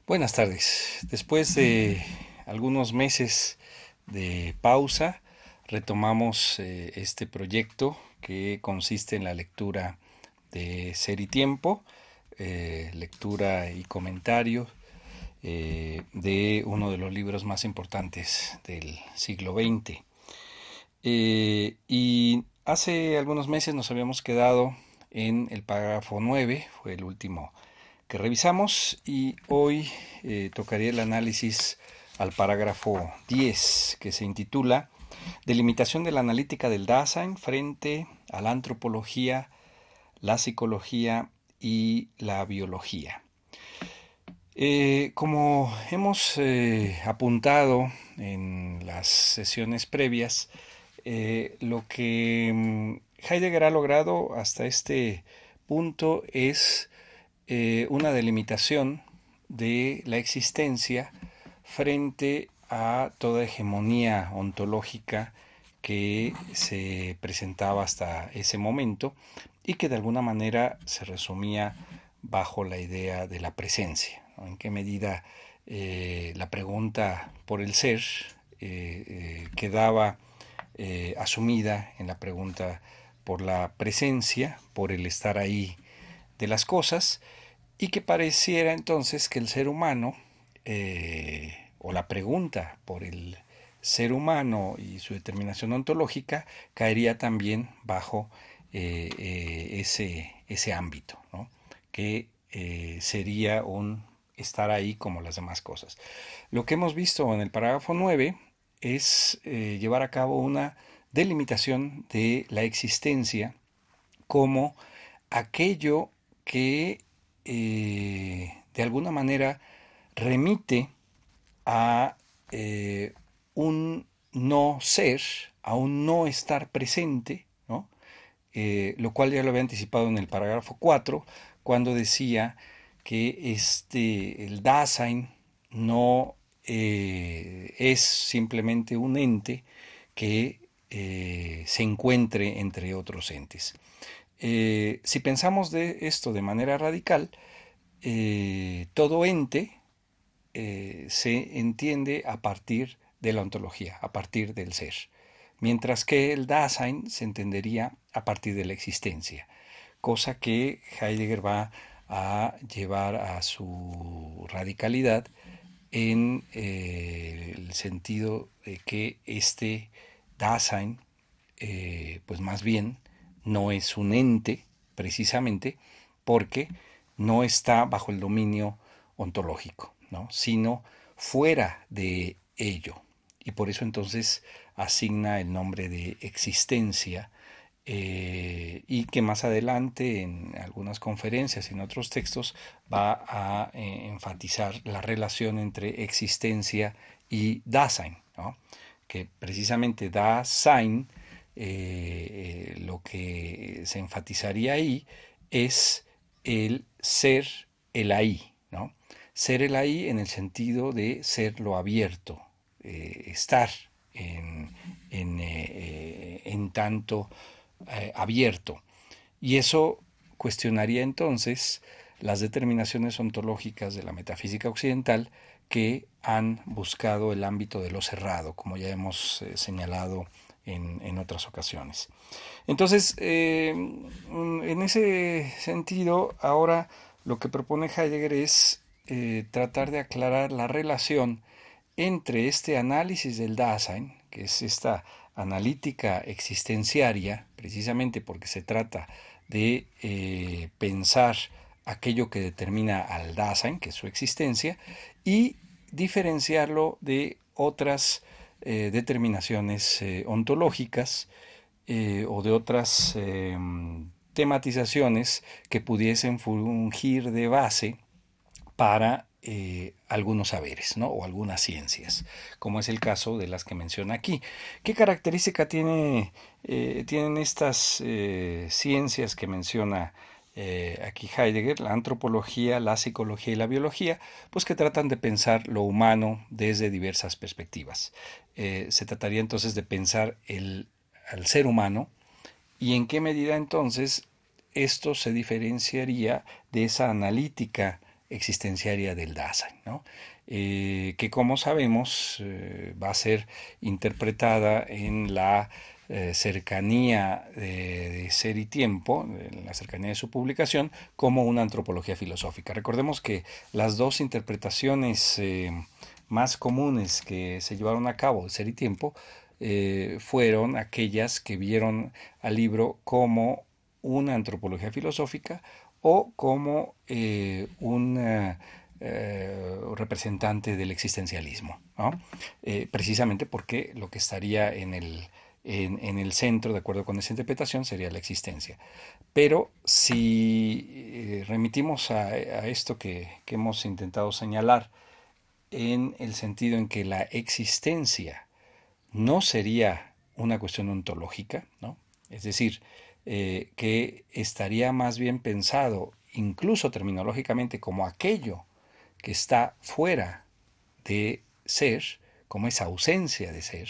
Buenas tardes. Después de algunos meses de pausa, retomamos este proyecto que consiste en la lectura de Ser y Tiempo, lectura y comentario de uno de los libros más importantes del siglo XX. Y hace algunos meses nos habíamos quedado en el párrafo 9, fue el último que revisamos, y hoy tocaría el análisis al parágrafo 10, que se intitula Delimitación de la analítica del Dasein frente a la antropología, la psicología y la biología. Como hemos apuntado en las sesiones previas, lo que Heidegger ha logrado hasta este punto es una delimitación de la existencia frente a toda hegemonía ontológica que se presentaba hasta ese momento y que de alguna manera se resumía bajo la idea de la presencia, ¿no? En qué medida la pregunta por el ser quedaba asumida en la pregunta por la presencia, por el estar ahí de las cosas, y que pareciera entonces que el ser humano, o la pregunta por el ser humano y su determinación ontológica, caería también bajo ese ámbito, ¿no? Que sería un estar ahí como las demás cosas. Lo que hemos visto en el parágrafo 9 es llevar a cabo una delimitación de la existencia como aquello que de alguna manera remite a un no ser, a un no estar presente, ¿no? Lo cual ya lo había anticipado en el parágrafo 4, cuando decía que el Dasein no es simplemente un ente que se encuentre entre otros entes. Si pensamos de esto de manera radical, todo ente se entiende a partir de la ontología, a partir del ser, mientras que el Dasein se entendería a partir de la existencia, cosa que Heidegger va a llevar a su radicalidad en el sentido de que este Dasein, pues más bien no es un ente precisamente porque no está bajo el dominio ontológico, ¿no? Sino fuera de ello. Y por eso entonces asigna el nombre de existencia, y que más adelante en algunas conferencias y en otros textos va a enfatizar la relación entre existencia y Dasein, ¿no? Que precisamente Dasein, lo que se enfatizaría ahí es el ser el ahí, ¿no? Ser el ahí en el sentido de ser lo abierto, estar en, en tanto abierto. Y eso cuestionaría entonces las determinaciones ontológicas de la metafísica occidental que han buscado el ámbito de lo cerrado, como ya hemos señalado en otras ocasiones. Entonces, en ese sentido, ahora lo que propone Heidegger es tratar de aclarar la relación entre este análisis del Dasein, que es esta analítica existenciaria, precisamente porque se trata de pensar aquello que determina al Dasein, que es su existencia, y diferenciarlo de otras determinaciones ontológicas, o de otras tematizaciones que pudiesen fungir de base para algunos saberes, ¿no? O algunas ciencias, como es el caso de las que menciona aquí. ¿Qué característica tienen estas ciencias que menciona aquí Heidegger, la antropología, la psicología y la biología? Pues que tratan de pensar lo humano desde diversas perspectivas. Se trataría entonces de pensar al ser humano, y en qué medida entonces esto se diferenciaría de esa analítica existenciaria del Dasein, ¿no? Que como sabemos va a ser interpretada en la cercanía de Ser y Tiempo, en la cercanía de su publicación, como una antropología filosófica. Recordemos que las dos interpretaciones más comunes que se llevaron a cabo de Ser y Tiempo fueron aquellas que vieron al libro como una antropología filosófica o como un representante del existencialismo, ¿no? Precisamente porque lo que estaría en el centro, de acuerdo con esa interpretación, sería la existencia. Pero si remitimos a esto que hemos intentado señalar, en el sentido en que la existencia no sería una cuestión ontológica, ¿no? Es decir, que estaría más bien pensado, incluso terminológicamente, como aquello que está fuera de ser, como esa ausencia de ser,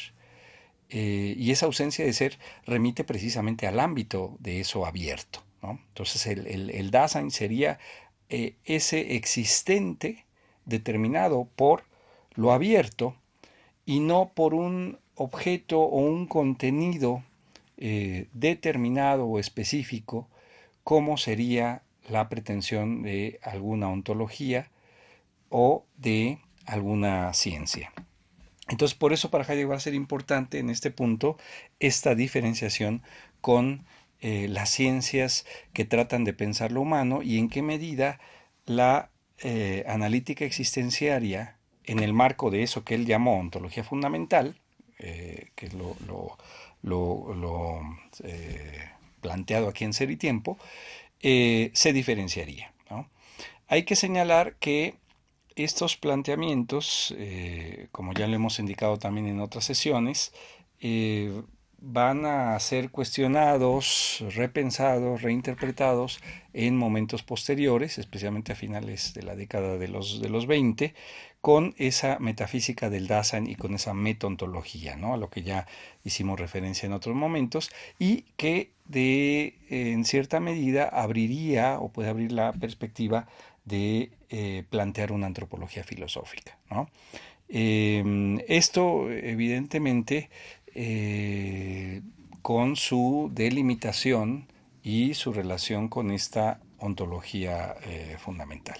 y esa ausencia de ser remite precisamente al ámbito de eso abierto, ¿no? Entonces el Dasein sería ese existente determinado por lo abierto y no por un objeto o un contenido determinado o específico, como sería la pretensión de alguna ontología o de alguna ciencia. Entonces, por eso para Heidegger va a ser importante en este punto esta diferenciación con las ciencias que tratan de pensar lo humano y en qué medida la analítica existenciaria, en el marco de eso que él llamó ontología fundamental, que es lo planteado aquí en Ser y Tiempo, se diferenciaría, ¿no? Hay que señalar que estos planteamientos, como ya lo hemos indicado también en otras sesiones, van a ser cuestionados, repensados, reinterpretados en momentos posteriores, especialmente a finales de la década de los 20, con esa metafísica del Dasein y con esa metontología, ¿no? A lo que ya hicimos referencia en otros momentos, y que en cierta medida abriría o puede abrir la perspectiva de plantear una antropología filosófica, ¿no? Esto evidentemente con su delimitación y su relación con esta ontología fundamental.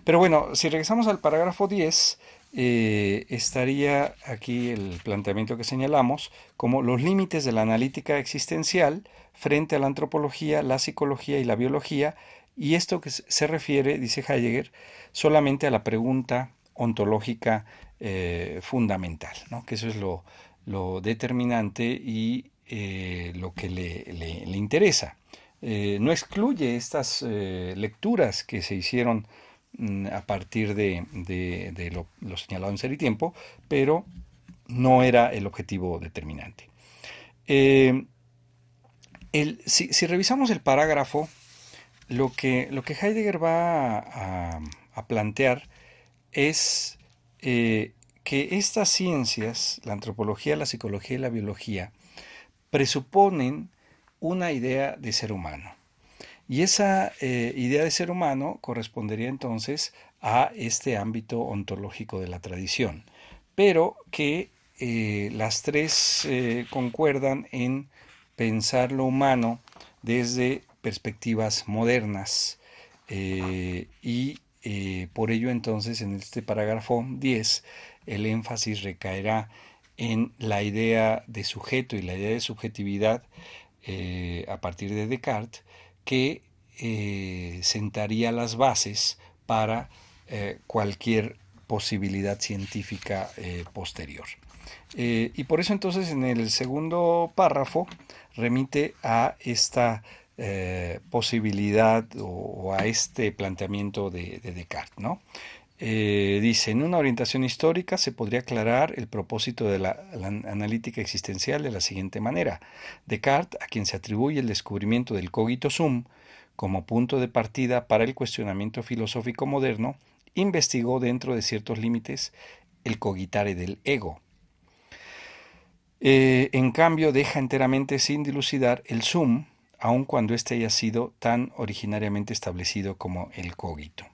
Pero bueno, si regresamos al parágrafo 10, estaría aquí el planteamiento que señalamos como los límites de la analítica existencial frente a la antropología, la psicología y la biología, y esto que se refiere, dice Heidegger, solamente a la pregunta ontológica fundamental, ¿no? Que eso es lo determinante y lo que le interesa. No excluye estas lecturas que se hicieron a partir de lo señalado en Ser y Tiempo, pero no era el objetivo determinante. Si revisamos el parágrafo, lo que Heidegger va a plantear es que estas ciencias, la antropología, la psicología y la biología, presuponen una idea de ser humano. Y esa idea de ser humano correspondería entonces a este ámbito ontológico de la tradición, pero que las tres concuerdan en pensar lo humano desde perspectivas modernas y por ello entonces en este parágrafo 10 el énfasis recaerá en la idea de sujeto y la idea de subjetividad a partir de Descartes, que sentaría las bases para cualquier posibilidad científica posterior. Y por eso entonces en el segundo párrafo remite a esta posibilidad o a este planteamiento de Descartes, ¿no? Dice, en una orientación histórica se podría aclarar el propósito de la analítica existencial de la siguiente manera. Descartes, a quien se atribuye el descubrimiento del cogito sum como punto de partida para el cuestionamiento filosófico moderno, investigó dentro de ciertos límites el cogitare del ego. En cambio, deja enteramente sin dilucidar el sum, aun cuando éste haya sido tan originariamente establecido como el cogito.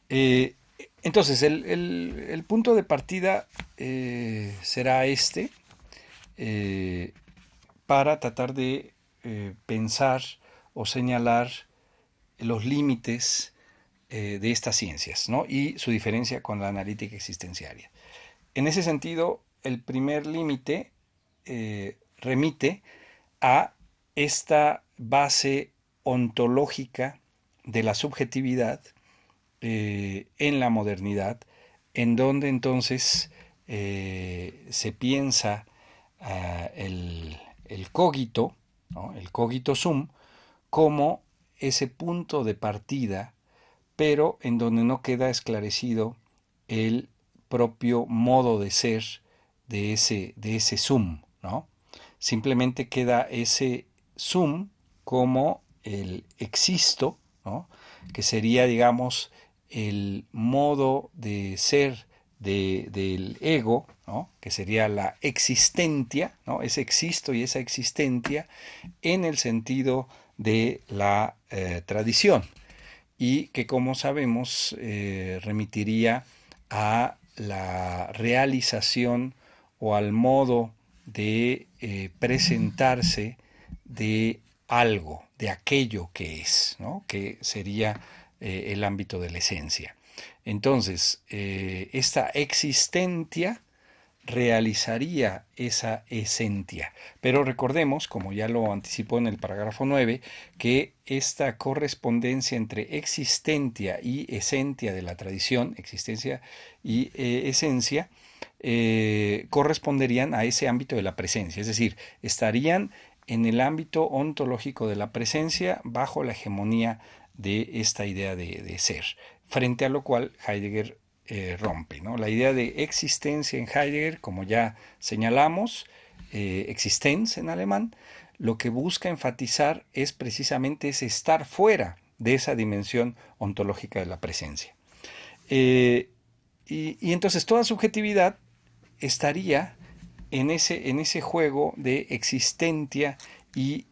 Eh, entonces, el punto de partida será este, eh, para tratar de pensar o señalar los límites de estas ciencias, ¿no? Y su diferencia con la analítica existenciaria. En ese sentido, el primer límite remite a esta base ontológica de la subjetividad en la modernidad, en donde entonces se piensa el cogito, ¿no? El cogito sum, como ese punto de partida, pero en donde no queda esclarecido el propio modo de ser de ese sum, ¿no? Simplemente queda ese sum como el existo, ¿no? Que sería, digamos, el modo de ser del ego, ¿no? Que sería la existencia, ¿no? Ese existo y esa existencia en el sentido de la tradición y que como sabemos remitiría a la realización o al modo de presentarse de algo, de aquello que es, ¿no? Que sería el ámbito de la esencia. Entonces, esta existencia realizaría esa esencia. Pero recordemos, como ya lo anticipó en el parágrafo 9, que esta correspondencia entre existencia y esencia de la tradición, existencia y esencia, corresponderían a ese ámbito de la presencia, es decir, estarían en el ámbito ontológico de la presencia bajo la hegemonía de esta idea de ser, frente a lo cual Heidegger rompe, ¿no? La idea de existencia en Heidegger, como ya señalamos, Existenz en alemán, lo que busca enfatizar es precisamente ese estar fuera de esa dimensión ontológica de la presencia. Eh, y entonces toda subjetividad estaría en ese juego de existencia y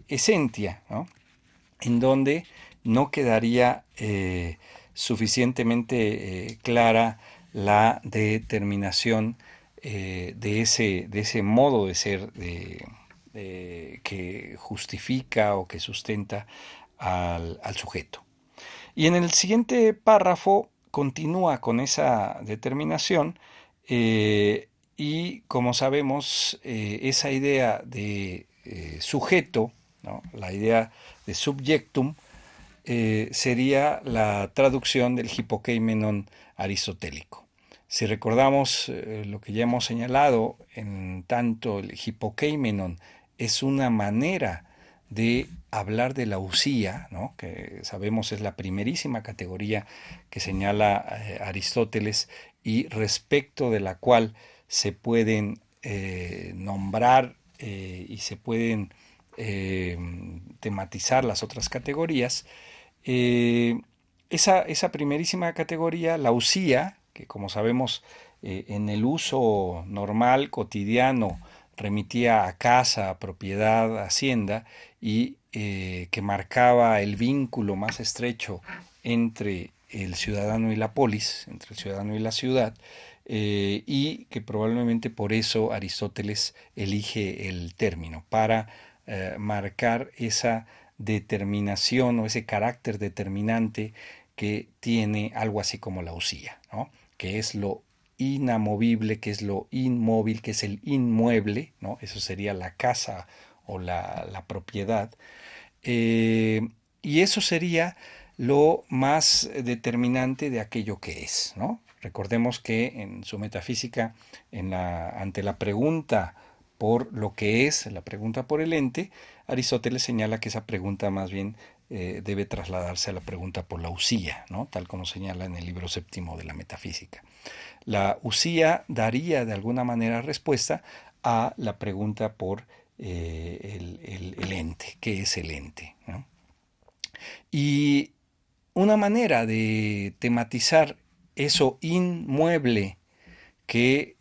esencia, ¿no? En donde no quedaría suficientemente clara la determinación de ese modo de ser que justifica o que sustenta al sujeto. Y en el siguiente párrafo continúa con esa determinación y como sabemos esa idea de sujeto, ¿no? La idea de subjectum, sería la traducción del hipokeimenon aristotélico. Si recordamos lo que ya hemos señalado, en tanto el hipokeimenon es una manera de hablar de la usía, ¿no? Que sabemos es la primerísima categoría que señala Aristóteles y respecto de la cual se pueden nombrar y se pueden eh, tematizar las otras categorías. Eh, esa primerísima categoría, la usía, que como sabemos en el uso normal, cotidiano, remitía a casa, a propiedad, a hacienda, y que marcaba el vínculo más estrecho entre el ciudadano y la polis, entre el ciudadano y la ciudad, y que probablemente por eso Aristóteles elige el término, para marcar esa determinación o ese carácter determinante que tiene algo así como la usía, ¿no? Que es lo inamovible, que es lo inmóvil, que es el inmueble, ¿no? Eso sería la casa o la propiedad. Eh, y eso sería lo más determinante de aquello que es, ¿no? Recordemos que en su metafísica, ante la pregunta por lo que es, la pregunta por el ente, Aristóteles señala que esa pregunta más bien debe trasladarse a la pregunta por la usía, ¿no? Tal como señala en el libro séptimo de la metafísica. La usía daría de alguna manera respuesta a la pregunta por el ente, ¿qué es el ente? ¿No? Y una manera de tematizar eso inmueble que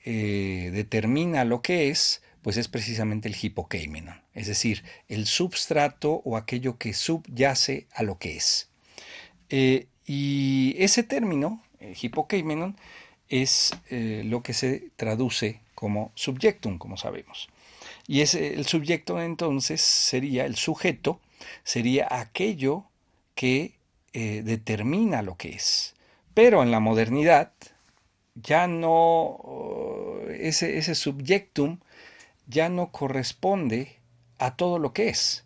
determina lo que es, pues es precisamente el hipokeimenon, es decir, el substrato o aquello que subyace a lo que es. Y ese término, hipokeimenon, es lo que se traduce como subjectum, como sabemos. Y el sujeto entonces sería, el sujeto, sería aquello que determina lo que es. Pero en la modernidad ya no, ese subjectum ya no corresponde a todo lo que es,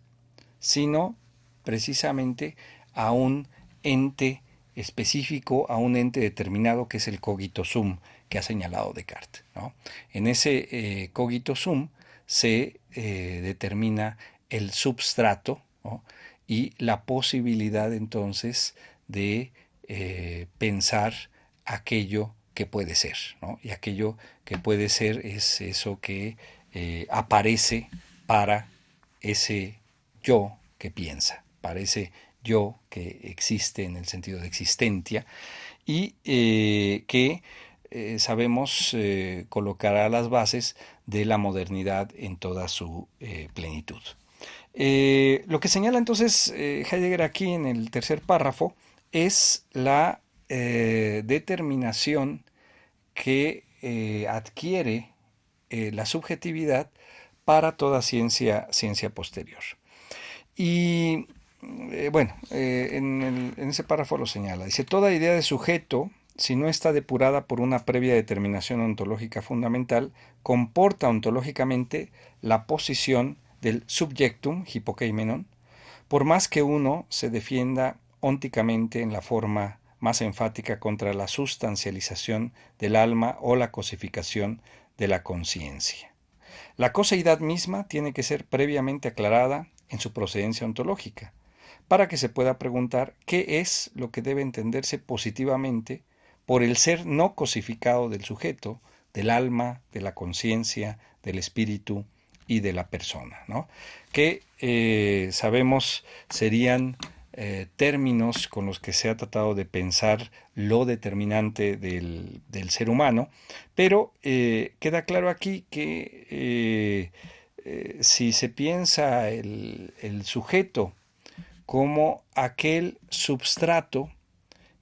sino precisamente a un ente específico, a un ente determinado que es el cogito sum que ha señalado Descartes, ¿no? En ese cogito sum se determina el substrato, ¿no? Y la posibilidad entonces de pensar aquello que puede ser, ¿no? Y aquello que puede ser es eso que aparece para ese yo que piensa, para ese yo que existe en el sentido de existencia y que sabemos colocará las bases de la modernidad en toda su plenitud. Lo que señala entonces Heidegger aquí en el tercer párrafo es la determinación que adquiere la subjetividad para toda ciencia posterior. Y bueno, en ese párrafo lo señala. Dice, toda idea de sujeto, si no está depurada por una previa determinación ontológica fundamental, comporta ontológicamente la posición del subjectum, hipokeimenon, por más que uno se defienda ónticamente en la forma más enfática contra la sustancialización del alma o la cosificación de la conciencia. La coseidad misma tiene que ser previamente aclarada en su procedencia ontológica, para que se pueda preguntar qué es lo que debe entenderse positivamente por el ser no cosificado del sujeto, del alma, de la conciencia, del espíritu y de la persona, ¿no? Que sabemos serían términos con los que se ha tratado de pensar lo determinante del ser humano, pero queda claro aquí que si se piensa el sujeto como aquel substrato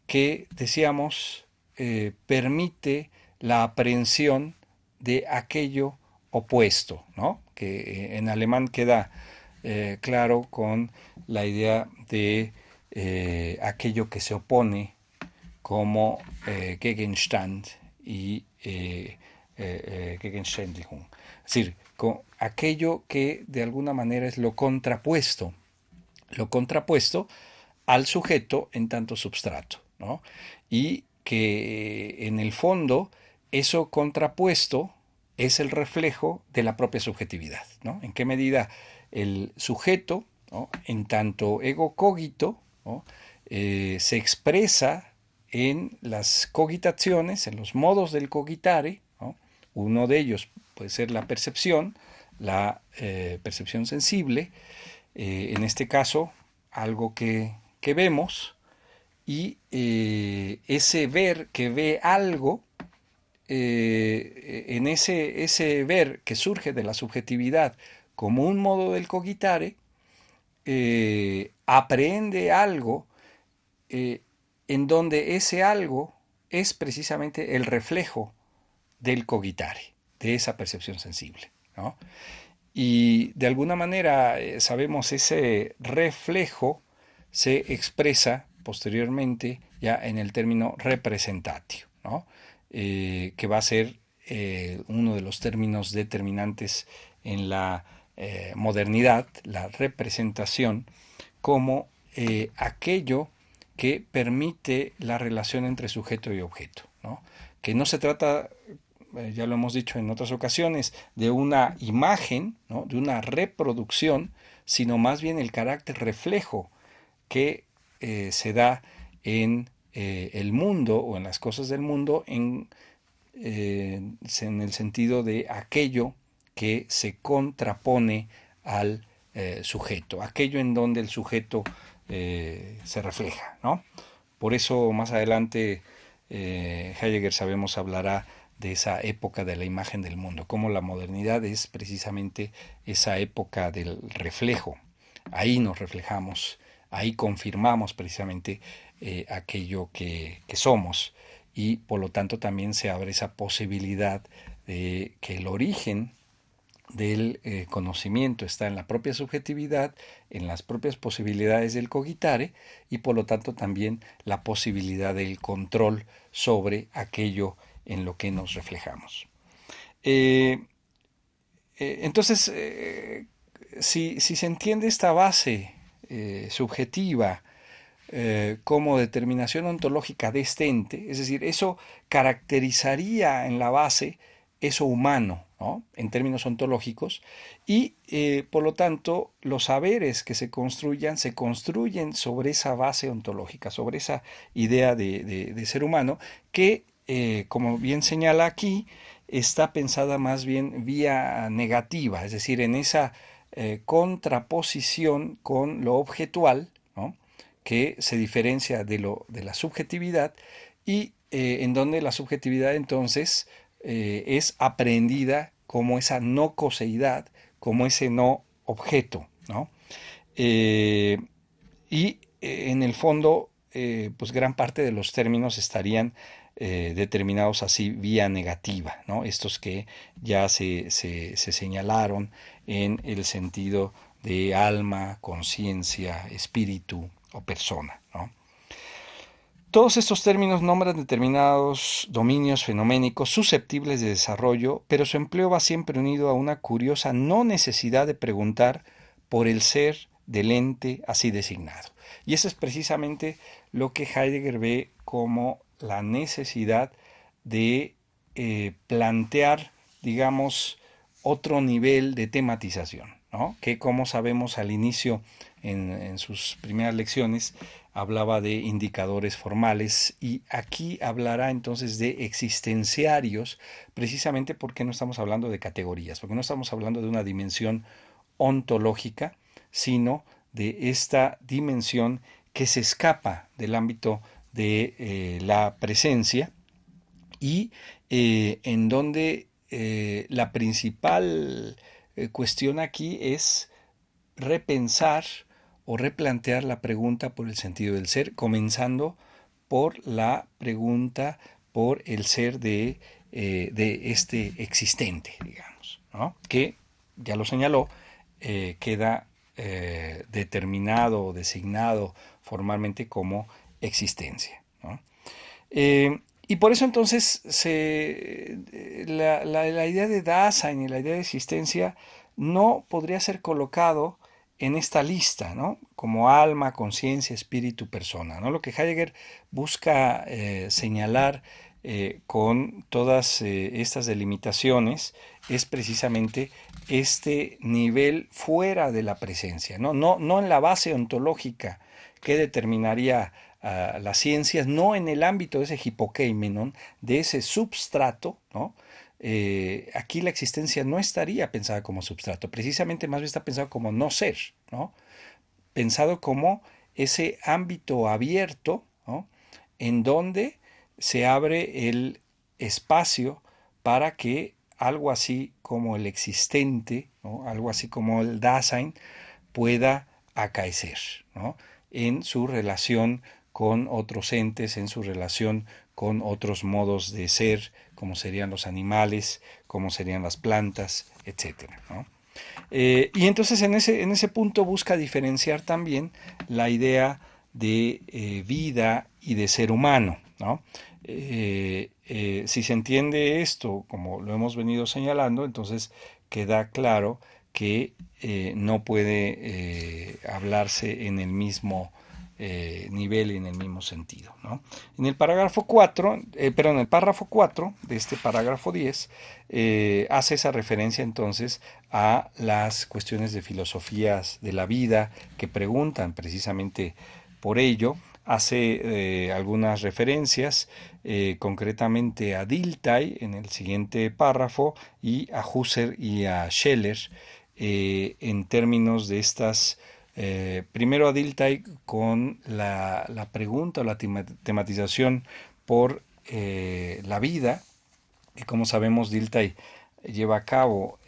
que, decíamos, permite la aprehensión de aquello opuesto, ¿no? Que en alemán queda claro con la idea de aquello que se opone como Gegenstand y Gegenständlichung. Es decir, con aquello que de alguna manera es lo contrapuesto al sujeto en tanto substrato, ¿no? Y que en el fondo eso contrapuesto es el reflejo de la propia subjetividad, ¿no? En qué medida el sujeto, ¿no?, en tanto ego cogito, ¿no?, se expresa en las cogitaciones, en los modos del cogitare, ¿no? Uno de ellos puede ser la percepción sensible, en este caso algo que vemos, y ese ver que ve algo, en ese ver que surge de la subjetividad como un modo del cogitare, aprehende algo en donde ese algo es precisamente el reflejo del cogitare, de esa percepción sensible, ¿no? Y de alguna manera sabemos ese reflejo se expresa posteriormente ya en el término representatio, ¿no? Que va a ser uno de los términos determinantes en la modernidad, la representación, como aquello que permite la relación entre sujeto y objeto, ¿no? Que no se trata, ya lo hemos dicho en otras ocasiones, de una imagen, ¿no?, de una reproducción, sino más bien el carácter reflejo que se da en el mundo o en las cosas del mundo en el sentido de aquello que se contrapone al sujeto, aquello en donde el sujeto se refleja, ¿no? Por eso más adelante Heidegger, sabemos, hablará de esa época de la imagen del mundo, como la modernidad es precisamente esa época del reflejo. Ahí nos reflejamos, ahí confirmamos precisamente aquello que somos, y por lo tanto también se abre esa posibilidad de que el origen del conocimiento está en la propia subjetividad, en las propias posibilidades del cogitare, y por lo tanto también la posibilidad del control sobre aquello en lo que nos reflejamos. Eh, entonces, si se entiende esta base subjetiva como determinación ontológica de este ente, es decir, eso caracterizaría en la base eso humano, ¿no? En términos ontológicos, y por lo tanto los saberes que se construyen sobre esa base ontológica, sobre esa idea de ser humano, que, como bien señala aquí, está pensada más bien vía negativa, es decir, en esa contraposición con lo objetual, ¿no? Que se diferencia de la subjetividad, y en donde la subjetividad entonces es aprendida como esa no coseidad, como ese no objeto, ¿no? Eh, y en el fondo, pues gran parte de los términos estarían determinados así vía negativa, ¿no? Estos que ya se señalaron en el sentido de alma, conciencia, espíritu o persona, ¿no? Todos estos términos nombran determinados dominios fenoménicos susceptibles de desarrollo, pero su empleo va siempre unido a una curiosa no necesidad de preguntar por el ser del ente así designado. Y eso es precisamente lo que Heidegger ve como la necesidad de plantear, digamos, otro nivel de tematización, ¿no? Que, como sabemos al inicio en sus primeras lecciones, hablaba de indicadores formales, y aquí hablará entonces de existenciarios, precisamente porque no estamos hablando de categorías, porque no estamos hablando de una dimensión ontológica, sino de esta dimensión que se escapa del ámbito de la presencia, y en donde la principal cuestión aquí es repensar o replantear la pregunta por el sentido del ser, comenzando por la pregunta por el ser de este existente, digamos, ¿no? Que, ya lo señaló, queda determinado o designado formalmente como existencia, ¿no? Y por eso entonces la idea de Dasein y la idea de existencia no podría ser colocado en esta lista, ¿no? Como alma, conciencia, espíritu, persona, ¿no? Lo que Heidegger busca señalar con todas estas delimitaciones es precisamente este nivel fuera de la presencia, ¿no? No en la base ontológica que determinaría las ciencias, no en el ámbito de ese hipokeimenon, de ese substrato, ¿no? Aquí la existencia no estaría pensada como substrato, precisamente más bien está pensado como no ser, ¿no? Pensado como ese ámbito abierto, ¿no? En donde se abre el espacio para que algo así como el existente, ¿no? Algo así como el Dasein pueda acaecer, ¿no? En su relación con otros entes, en su relación con otros modos de ser, como serían los animales, como serían las plantas, etcétera, ¿no? Y entonces en ese punto busca diferenciar también la idea de vida y de ser humano, ¿no? Si se entiende esto, como lo hemos venido señalando, entonces queda claro que no puede hablarse en el mismo nivel y en el mismo sentido, ¿no? En el parágrafo 4, perdón, el párrafo 4 de este parágrafo 10 hace esa referencia entonces a las cuestiones de filosofías de la vida que preguntan precisamente por ello. Hace algunas referencias, concretamente a Dilthey en el siguiente párrafo, y a Husserl y a Scheler, en términos de estas, primero a Dilthey con la pregunta o la tematización por la vida, que, como sabemos, Dilthey lleva a cabo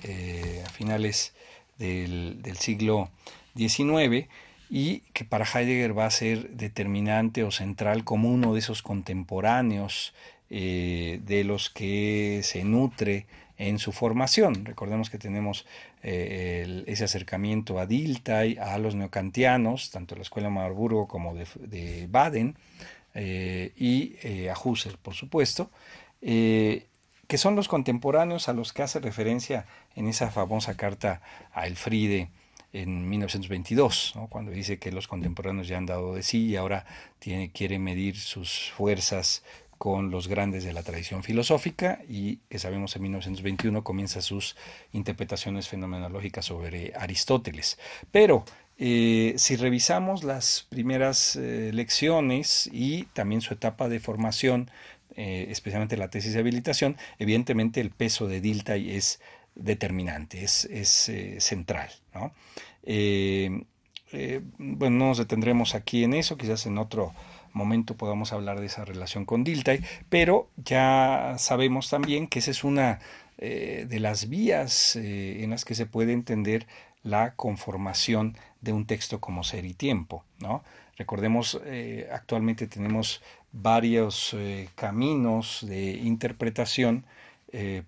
a finales del siglo XIX, y que para Heidegger va a ser determinante o central como uno de esos contemporáneos de los que se nutre en su formación. Recordemos que tenemos ese acercamiento a Dilthey, a los neocantianos, tanto de la Escuela de Marburgo como de Baden, y a Husserl, por supuesto, que son los contemporáneos a los que hace referencia en esa famosa carta a Elfriede en 1922, ¿no? Cuando dice que los contemporáneos ya han dado de sí y ahora quiere medir sus fuerzas con los grandes de la tradición filosófica, y que sabemos en 1921 comienza sus interpretaciones fenomenológicas sobre Aristóteles. Pero si revisamos las primeras lecciones y también su etapa de formación, especialmente la tesis de habilitación, evidentemente el peso de Dilthey es determinante, es central, ¿no? Bueno, no nos detendremos aquí en eso, quizás en otro momento podamos hablar de esa relación con Dilthey, pero ya sabemos también que esa es una de las vías en las que se puede entender la conformación de un texto como Ser y Tiempo, ¿no? Recordemos, actualmente tenemos varios caminos de interpretación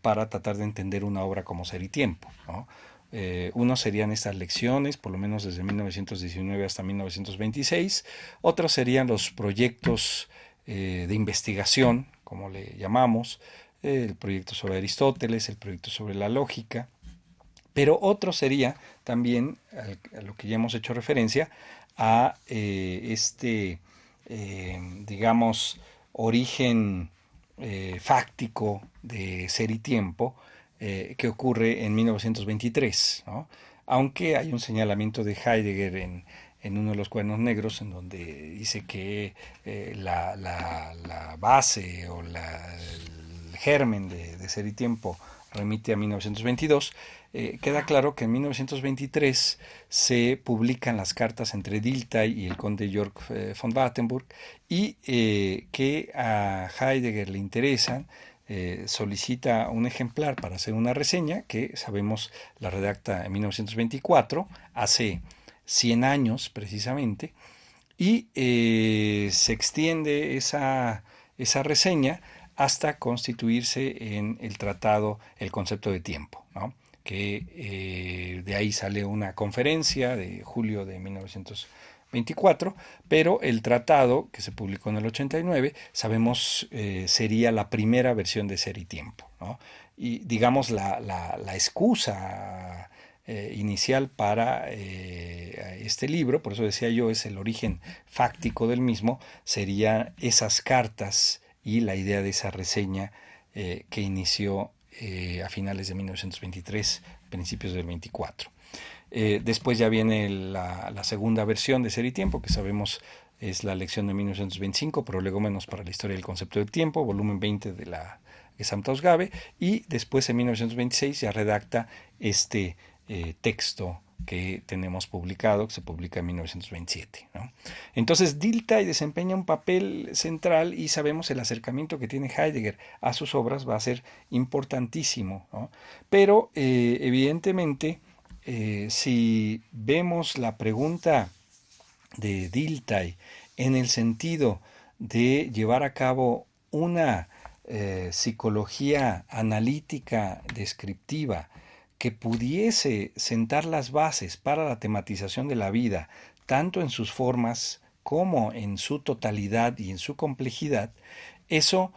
para tratar de entender una obra como Ser y Tiempo, ¿no? Uno serían estas lecciones, por lo menos desde 1919 hasta 1926. Otros serían los proyectos de investigación, como le llamamos, el proyecto sobre Aristóteles, el proyecto sobre la lógica. Pero otro sería también, a lo que ya hemos hecho referencia, a digamos, origen fáctico de Ser y Tiempo, que ocurre en 1923, ¿no? Aunque hay un señalamiento de Heidegger en uno de los cuadernos negros en donde dice que la base o el germen de Ser y Tiempo remite a 1922, queda claro que en 1923 se publican las cartas entre Dilthey y el conde Georg von Wartenburg, y que a Heidegger le interesan. Solicita un ejemplar para hacer una reseña que sabemos la redacta en 1924, hace 100 años precisamente, y se extiende esa reseña hasta constituirse en el tratado El concepto de tiempo, ¿no? Que de ahí sale una conferencia de julio de 1924, pero el tratado que se publicó en el 89, sabemos, sería la primera versión de Ser y Tiempo, ¿no? Y digamos la excusa inicial para este libro, por eso decía yo, es el origen fáctico del mismo, serían esas cartas y la idea de esa reseña que inició a finales de 1923, principios del 24. Después ya viene la segunda versión de Ser y Tiempo, que sabemos es la lección de 1925, Prolegómenos para la historia del concepto del tiempo, volumen 20 de la Gesamtausgabe, y después en 1926 ya redacta este texto que tenemos publicado, que se publica en 1927, ¿no? Entonces Dilthey desempeña un papel central y sabemos el acercamiento que tiene Heidegger a sus obras va a ser importantísimo, ¿no? Pero evidentemente, si vemos la pregunta de Dilthey en el sentido de llevar a cabo una psicología analítica descriptiva que pudiese sentar las bases para la tematización de la vida, tanto en sus formas como en su totalidad y en su complejidad, eso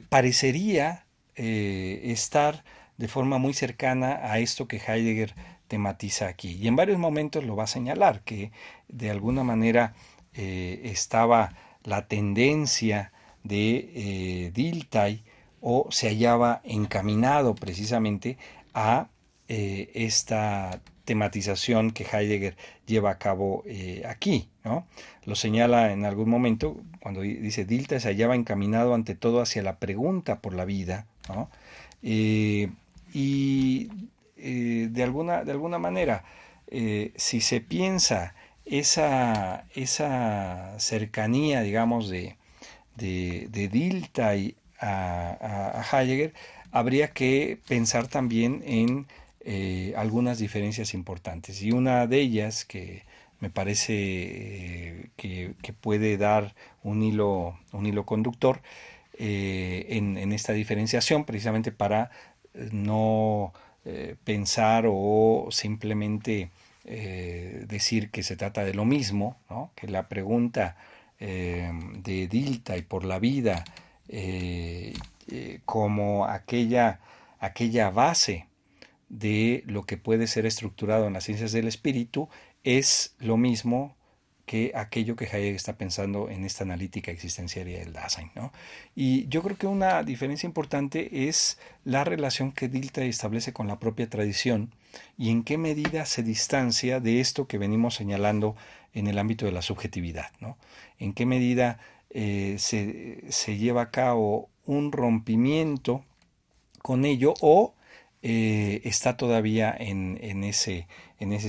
parecería estar de forma muy cercana a esto que Heidegger tematiza aquí. Y en varios momentos lo va a señalar, que de alguna manera estaba la tendencia de Dilthey, o se hallaba encaminado precisamente a esta tematización que Heidegger lleva a cabo aquí, ¿no? Lo señala en algún momento cuando dice Dilthey se hallaba encaminado ante todo hacia la pregunta por la vida, ¿no? Y de alguna manera, si se piensa esa cercanía, digamos, de Dilthey a Heidegger, habría que pensar también en algunas diferencias importantes. Y una de ellas que me parece que puede dar un hilo conductor en esta diferenciación, precisamente para no pensar o simplemente decir que se trata de lo mismo, ¿no? Que la pregunta de Dilthey por la vida como aquella base de lo que puede ser estructurado en las ciencias del espíritu es lo mismo que aquello que Heidegger está pensando en esta analítica existenciaria del Dasein, ¿no? Y yo creo que una diferencia importante es la relación que Dilthey establece con la propia tradición y en qué medida se distancia de esto que venimos señalando en el ámbito de la subjetividad, ¿no? En qué medida se lleva a cabo un rompimiento con ello o está todavía en ese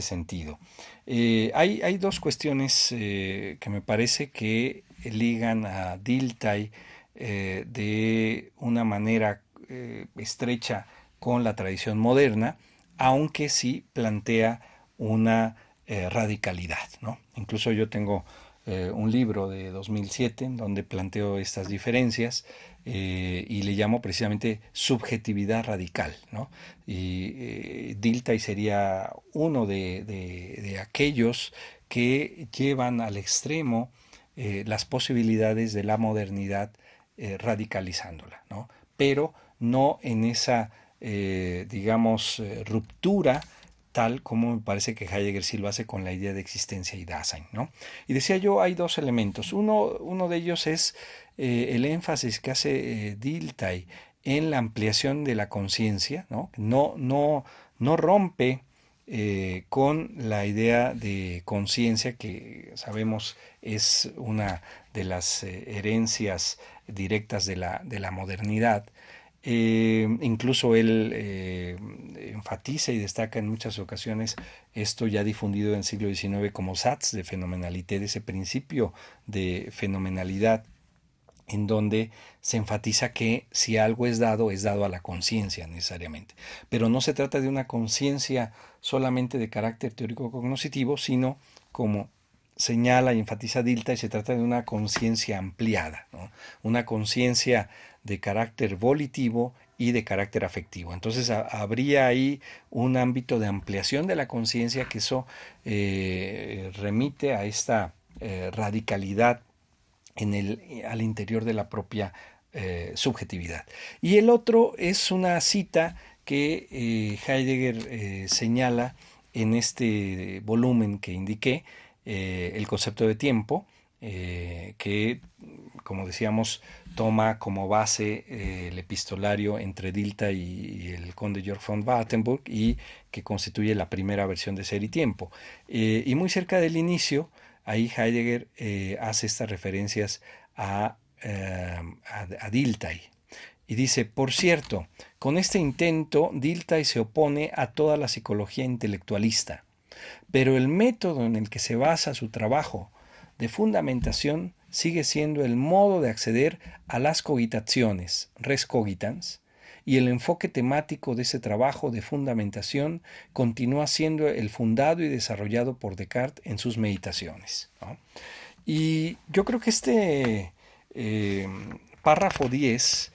sentido. Hay dos cuestiones que me parece que ligan a Dilthey de una manera estrecha con la tradición moderna, aunque sí plantea una radicalidad, ¿no? Incluso yo tengo un libro de 2007 en donde planteo estas diferencias y le llamo precisamente subjetividad radical, ¿no? Y Dilthey sería uno de aquellos que llevan al extremo las posibilidades de la modernidad radicalizándola, ¿no? Pero no en esa, digamos, ruptura tal como me parece que Heidegger sí lo hace con la idea de existencia y Dasein, ¿no? Y decía yo, hay dos elementos. Uno de ellos es el énfasis que hace Dilthey en la ampliación de la conciencia, ¿no? No rompe con la idea de conciencia que sabemos es una de las herencias directas de la modernidad. Incluso él enfatiza y destaca en muchas ocasiones esto ya difundido en el siglo XIX como Satz de fenomenalité, de ese principio de fenomenalidad en donde se enfatiza que si algo es dado a la conciencia necesariamente. Pero no se trata de una conciencia solamente de carácter teórico-cognoscitivo, sino como señala y enfatiza Dilthey, se trata de una conciencia ampliada, ¿no? Una conciencia de carácter volitivo y de carácter afectivo. Entonces habría ahí un ámbito de ampliación de la conciencia que eso remite a esta radicalidad al interior de la propia subjetividad. Y el otro es una cita que Heidegger señala en este volumen que indiqué, el concepto de tiempo, que, como decíamos, toma como base el epistolario entre Dilthey y el conde Georg von Wartenburg y que constituye la primera versión de Ser y Tiempo. Y muy cerca del inicio, ahí Heidegger hace estas referencias a Dilthey. Y dice, por cierto, con este intento Dilthey se opone a toda la psicología intelectualista, pero el método en el que se basa su trabajo de fundamentación sigue siendo el modo de acceder a las cogitaciones, res cogitans, y el enfoque temático de ese trabajo de fundamentación continúa siendo el fundado y desarrollado por Descartes en sus meditaciones, ¿no? Y yo creo que este párrafo 10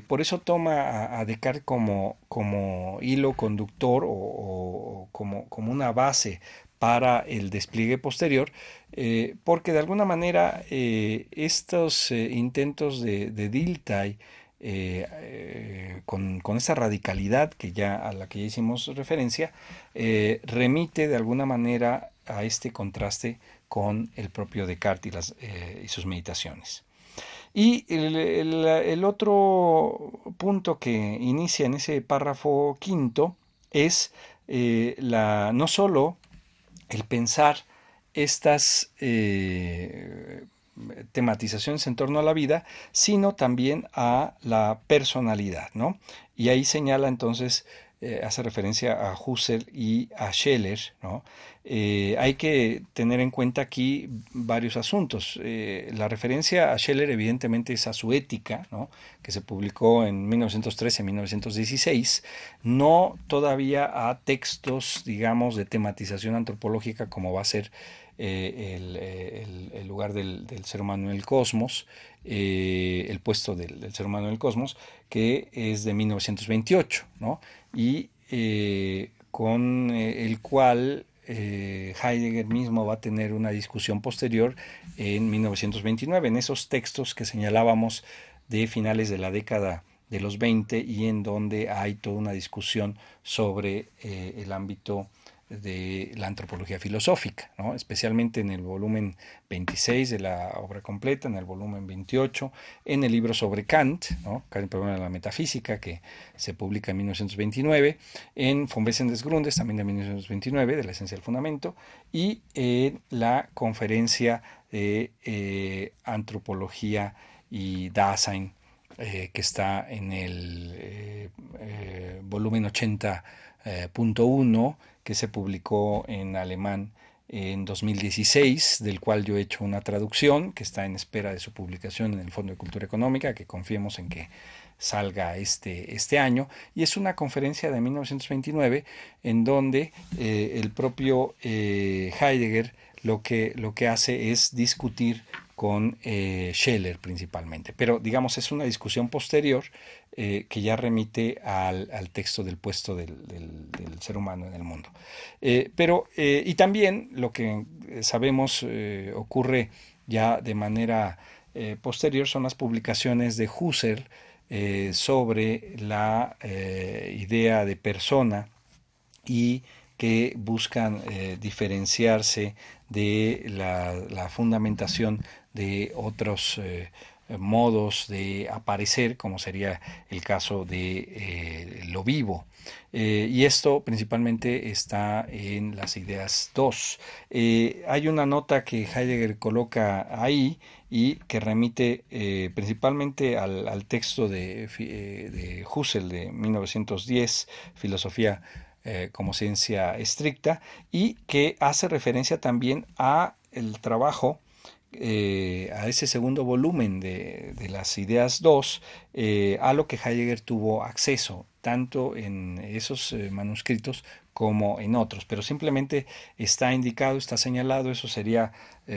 por eso toma a Descartes como hilo conductor o como una base para el despliegue posterior, porque de alguna manera estos intentos de Dilthey con esa radicalidad a la que ya hicimos referencia, remite de alguna manera a este contraste con el propio Descartes y sus meditaciones. Y el otro punto que inicia en ese párrafo quinto es no solo el pensar estas tematizaciones en torno a la vida, sino también a la personalidad, ¿no? Y ahí señala entonces hace referencia a Husserl y a Scheler, ¿no? Hay que tener en cuenta aquí varios asuntos. La referencia a Scheler evidentemente es a su Ética, ¿no? Que se publicó en 1913-1916, no todavía a textos, digamos, de tematización antropológica como va a ser el lugar del ser humano en el cosmos, el puesto del ser humano en el cosmos, que es de 1928, ¿no? Y con el cual Heidegger mismo va a tener una discusión posterior en 1929, en esos textos que señalábamos de finales de la década de los 20 y en donde hay toda una discusión sobre el ámbito de la antropología filosófica, ¿no? Especialmente en el volumen 26 de la obra completa, en el volumen 28, en el libro sobre Kant, ¿no? Kant, el problema de la metafísica, que se publica en 1929, en Von Wesen des Grundes, también de 1929, de la esencia del fundamento, y en la conferencia de antropología y Dasein, que está en el volumen 80.1, que se publicó en alemán en 2016, del cual yo he hecho una traducción que está en espera de su publicación en el Fondo de Cultura Económica, que confiemos en que salga este año, y es una conferencia de 1929 en donde el propio Heidegger lo que hace es discutir con Scheler principalmente, pero digamos es una discusión posterior que ya remite al texto del puesto del ser humano en el mundo. Y también lo que sabemos ocurre ya de manera posterior son las publicaciones de Husserl sobre la idea de persona y que buscan diferenciarse de la fundamentación de otros modos de aparecer, como sería el caso de lo vivo. Y esto principalmente está en las ideas 2. Hay una nota que Heidegger coloca ahí y que remite principalmente al texto de Husserl de 1910, Filosofía como ciencia estricta, y que hace referencia también a el trabajo a ese segundo volumen de las ideas 2, a lo que Heidegger tuvo acceso, tanto en esos manuscritos como en otros, pero simplemente está indicado, está señalado, eso sería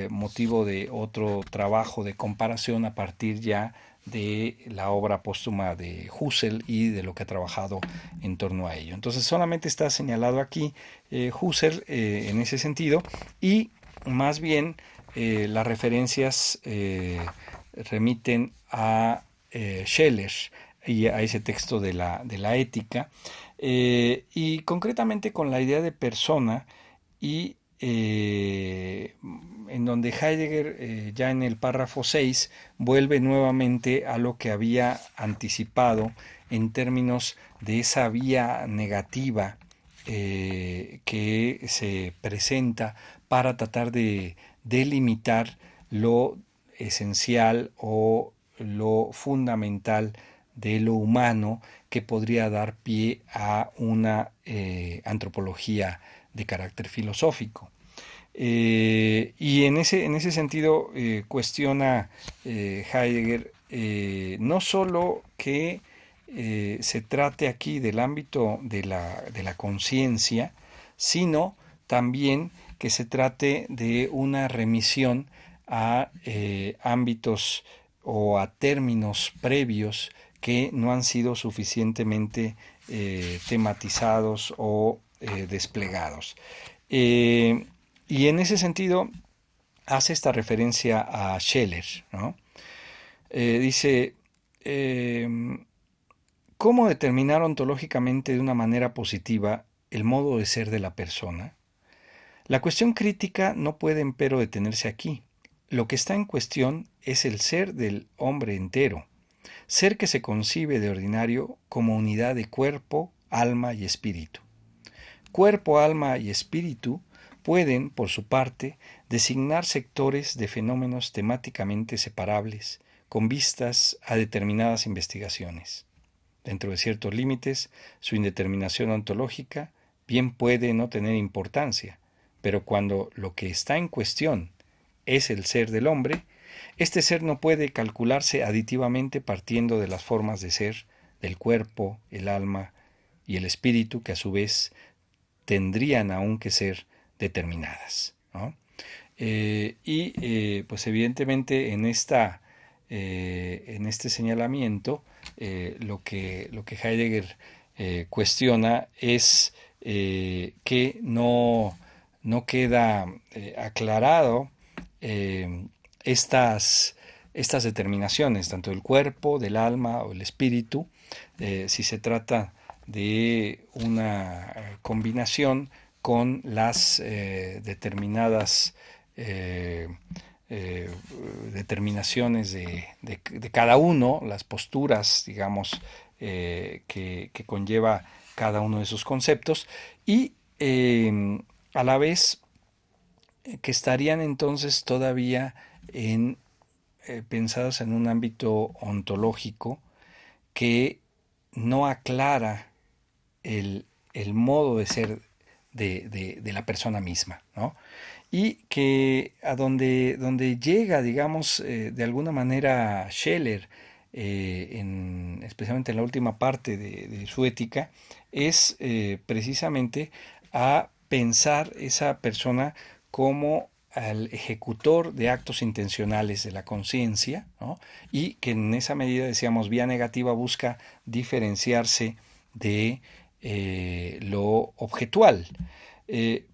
motivo de otro trabajo de comparación a partir ya de la obra póstuma de Husserl y de lo que ha trabajado en torno a ello. Entonces solamente está señalado aquí Husserl en ese sentido, y más bien las referencias remiten a Scheler y a ese texto de la ética, y concretamente con la idea de persona, y en donde Heidegger ya en el párrafo 6 vuelve nuevamente a lo que había anticipado en términos de esa vía negativa que se presenta para tratar de delimitar lo esencial o lo fundamental de lo humano que podría dar pie a una antropología de carácter filosófico. Y en ese sentido cuestiona Heidegger no solo que se trate aquí del ámbito de la conciencia, sino también que se trate de una remisión a ámbitos o a términos previos que no han sido suficientemente tematizados o desplegados. Y en ese sentido hace esta referencia a Scheler, ¿no? Dice, ¿cómo determinar ontológicamente de una manera positiva el modo de ser de la persona? La cuestión crítica no puede empero detenerse aquí. Lo que está en cuestión es el ser del hombre entero, ser que se concibe de ordinario como unidad de cuerpo, alma y espíritu. Cuerpo, alma y espíritu pueden, por su parte, designar sectores de fenómenos temáticamente separables, con vistas a determinadas investigaciones. Dentro de ciertos límites, su indeterminación ontológica bien puede no tener importancia, pero cuando lo que está en cuestión es el ser del hombre, este ser no puede calcularse aditivamente partiendo de las formas de ser del cuerpo, el alma y el espíritu, que a su vez tendrían aún que ser determinadas, ¿no? Pues evidentemente en este señalamiento lo que Heidegger cuestiona es que no queda aclarado eh, estas, estas determinaciones, tanto del cuerpo, del alma o el espíritu, si se trata de una combinación con las determinadas eh, eh, determinaciones de cada uno, las posturas, digamos, que conlleva cada uno de esos conceptos, y a la vez que estarían entonces todavía pensados en un ámbito ontológico que no aclara el modo de ser de la persona misma, ¿no? Y que donde llega, digamos, de alguna manera Scheller, especialmente en la última parte de su ética, es precisamente a pensar esa persona como al ejecutor de actos intencionales de la conciencia, ¿no? Y que en esa medida, decíamos, vía negativa busca diferenciarse de lo objetual.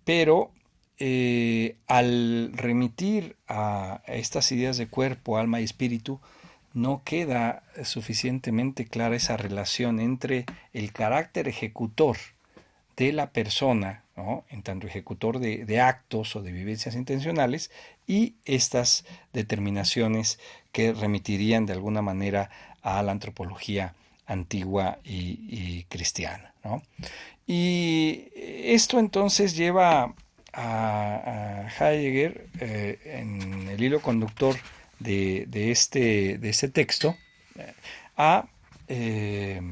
Pero al remitir a estas ideas de cuerpo, alma y espíritu, no queda suficientemente clara esa relación entre el carácter ejecutor de la persona, ¿no? En tanto ejecutor de actos o de vivencias intencionales, y estas determinaciones que remitirían de alguna manera a la antropología antigua y cristiana, ¿no? Y esto entonces lleva a Heidegger en el hilo conductor de este texto a eh,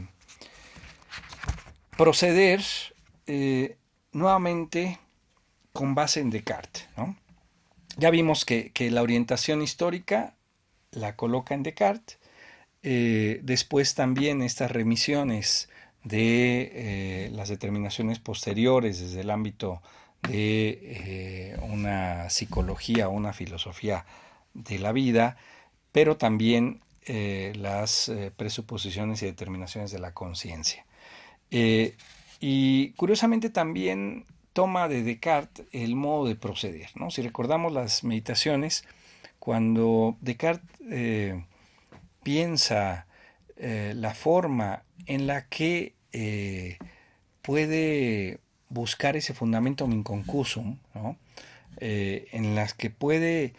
proceder nuevamente con base en Descartes, ¿no? Ya vimos que la orientación histórica la coloca en Descartes, después también estas remisiones de las determinaciones posteriores desde el ámbito de una psicología o una filosofía de la vida, pero también las presuposiciones y determinaciones de la conciencia. Eh, y curiosamente también toma de Descartes el modo de proceder, ¿no? Si recordamos las meditaciones, cuando Descartes piensa la forma en la que puede buscar ese fundamentum inconcusum, ¿no? En las que puede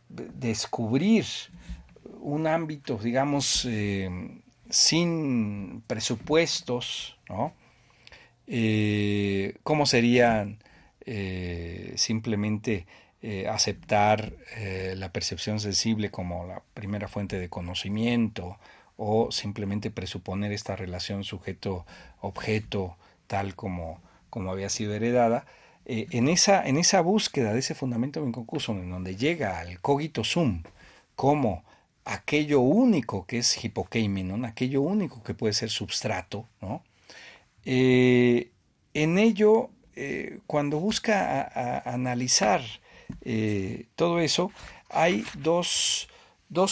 descubrir un ámbito, digamos, sin presupuestos, ¿no? ¿Cómo serían simplemente aceptar la percepción sensible como la primera fuente de conocimiento, o simplemente presuponer esta relación sujeto-objeto tal como había sido heredada? En esa búsqueda de ese fundamento inconcluso, en donde llega al cogito sum como aquello único que es hipokeimnon, aquello único que puede ser substrato, ¿no? En ello, cuando busca analizar todo eso, hay dos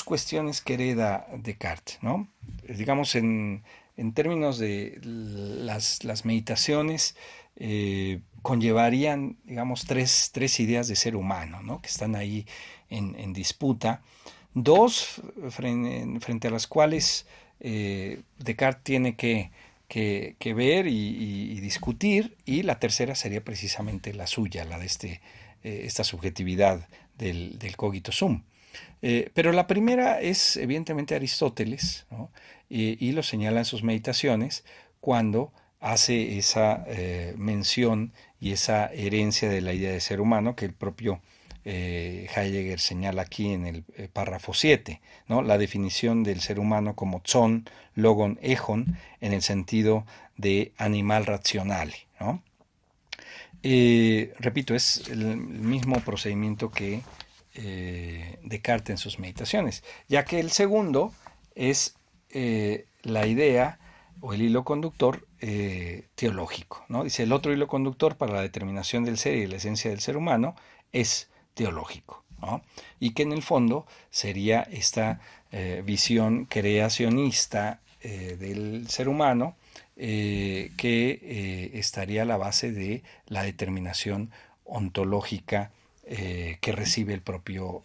cuestiones que hereda Descartes, ¿no? Digamos, en términos de las meditaciones, conllevarían, digamos, tres ideas de ser humano, ¿no? Que están ahí en disputa. Dos frente a las cuales Descartes tiene que ver y discutir, y la tercera sería precisamente la suya, la de esta subjetividad del cogito sum. Pero la primera es evidentemente Aristóteles, ¿no? Y lo señala en sus meditaciones cuando hace esa mención y esa herencia de la idea de ser humano que el propio Heidegger señala aquí en el párrafo 7, ¿no? La definición del ser humano como zon, logon, ejon, en el sentido de animal racional, ¿no? Repito, es el mismo procedimiento que Descartes en sus meditaciones, ya que el segundo es la idea o el hilo conductor teológico, ¿no? Dice, el otro hilo conductor para la determinación del ser y de la esencia del ser humano es teológico, ¿no? Y que en el fondo sería esta visión creacionista del ser humano que estaría a la base de la determinación ontológica que recibe el propio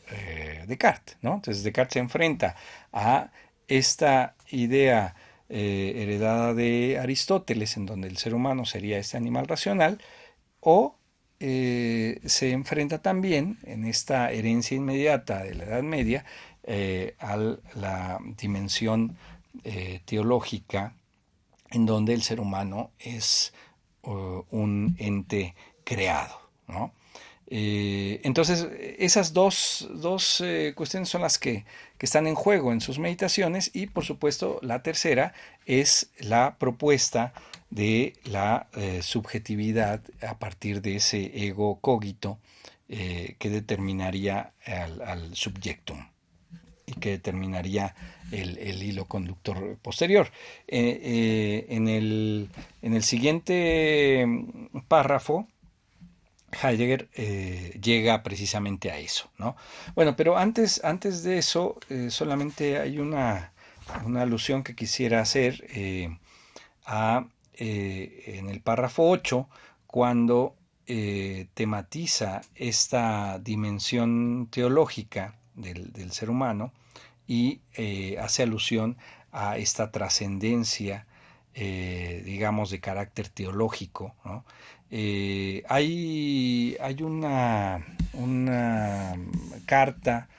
Descartes, ¿no? Entonces Descartes se enfrenta a esta idea heredada de Aristóteles, en donde el ser humano sería este animal racional, o se enfrenta también en esta herencia inmediata de la Edad Media a la dimensión teológica en donde el ser humano es un ente creado, ¿no? Entonces, esas dos cuestiones son las que están en juego en sus meditaciones y, por supuesto, la tercera es la propuesta de la subjetividad a partir de ese ego cogito que determinaría al subjectum y que determinaría el hilo conductor posterior. En el siguiente párrafo, Heidegger llega precisamente a eso, ¿no? Bueno, pero antes de eso, solamente hay una alusión que quisiera hacer en el párrafo 8, cuando tematiza esta dimensión teológica del ser humano y hace alusión a esta trascendencia, digamos, de carácter teológico, ¿no? Hay una carta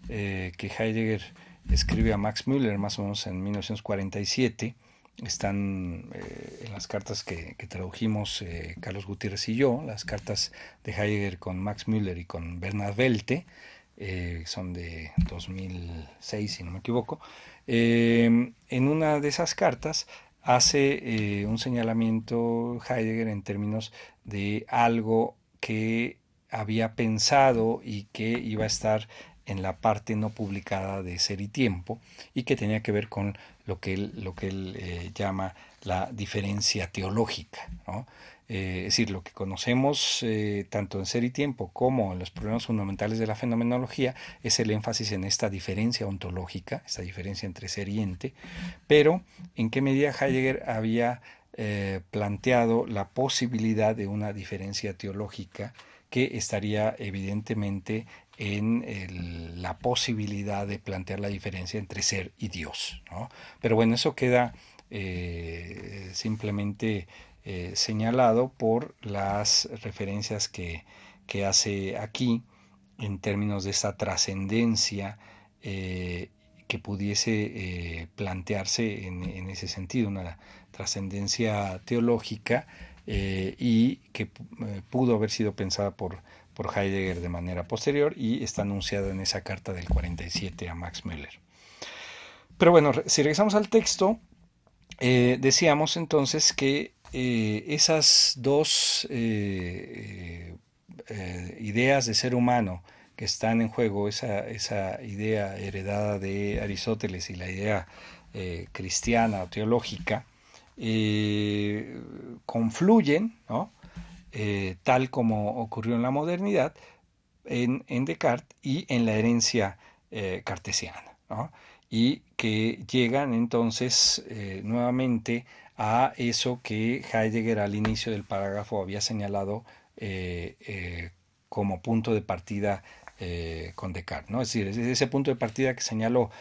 que Heidegger escribe a Max Müller más o menos en 1947. Están en las cartas que tradujimos Carlos Gutiérrez y yo, las cartas de Heidegger con Max Müller y con Bernard Welte, son de 2006 si no me equivoco. En una de esas cartas hace un señalamiento Heidegger en términos de algo que había pensado y que iba a estar en la parte no publicada de Ser y Tiempo y que tenía que ver con lo que él llama la diferencia teológica, ¿no? Es decir, lo que conocemos tanto en Ser y Tiempo como en los problemas fundamentales de la fenomenología es el énfasis en esta diferencia ontológica, esta diferencia entre ser y ente, pero en qué medida Heidegger había planteado la posibilidad de una diferencia teológica que estaría evidentemente en la posibilidad de plantear la diferencia entre ser y Dios, ¿no? Pero bueno, eso queda simplemente señalado por las referencias que hace aquí en términos de esa trascendencia que pudiese plantearse en ese sentido, una trascendencia teológica y que pudo haber sido pensada por Heidegger de manera posterior y está anunciada en esa carta del 47 a Max Müller. Pero bueno, si regresamos al texto, decíamos entonces que esas dos ideas de ser humano que están en juego, esa idea heredada de Aristóteles y la idea cristiana o teológica, confluyen, ¿no? Tal como ocurrió en la modernidad, en Descartes y en la herencia cartesiana, ¿no? Y que llegan entonces nuevamente a eso que Heidegger al inicio del parágrafo había señalado como punto de partida con Descartes, ¿no? Es decir, ese punto de partida que señaló